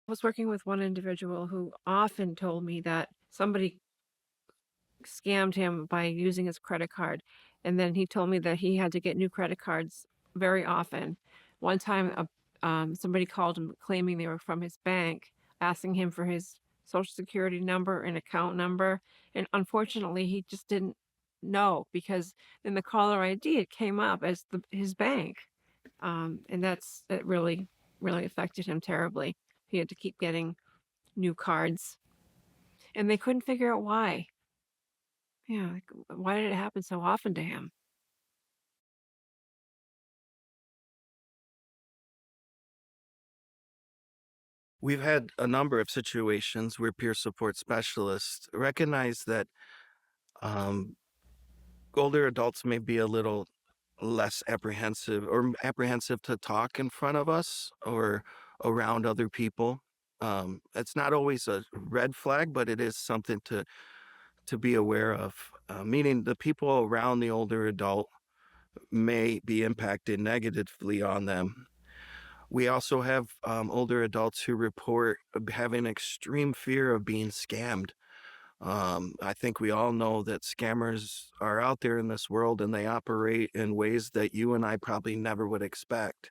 Was working with one individual who often told me that somebody scammed him by using his credit card, and then he told me that he had to get new credit cards very often. One time, somebody called him claiming they were from his bank, asking him for his Social Security number and account number, and unfortunately, he just didn't know because in the caller ID, it came up as his bank, and it really affected him terribly. He had to keep getting new cards, and they couldn't figure out why. Yeah, like, why did it happen so often to him? We've had a number of situations where peer support specialists recognize that um, older adults may be a little less apprehensive or apprehensive to talk in front of us or around other people. It's not always a red flag, but it is something to be aware of. Meaning the people around the older adult may be impacted negatively on them. We also have older adults who report having extreme fear of being scammed. I think we all know that scammers are out there in this world and they operate in ways that you and I probably never would expect.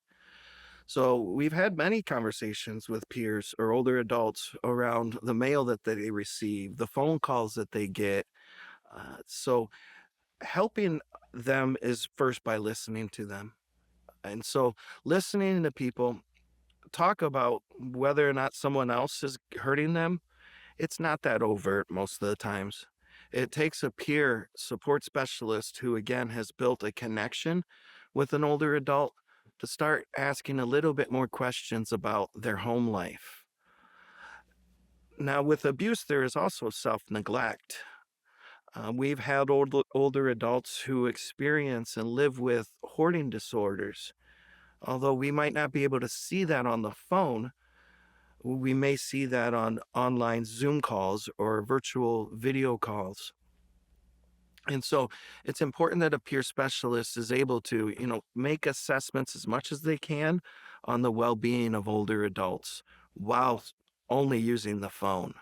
So we've had many conversations with peers or older adults around the mail that they receive, the phone calls that they get. So helping them is first by listening to them. And so listening to people talk about whether or not someone else is hurting them, it's not that overt most of the times. It takes a peer support specialist who, again, has built a connection with an older adult to start asking a little bit more questions about their home life. Now, with abuse, there is also self neglect. We've had older adults who experience and live with hoarding disorders. Although we might not be able to see that on the phone, we may see that on online Zoom calls or virtual video calls. And so it's important that a peer specialist is able to, make assessments as much as they can on the well-being of older adults while only using the phone.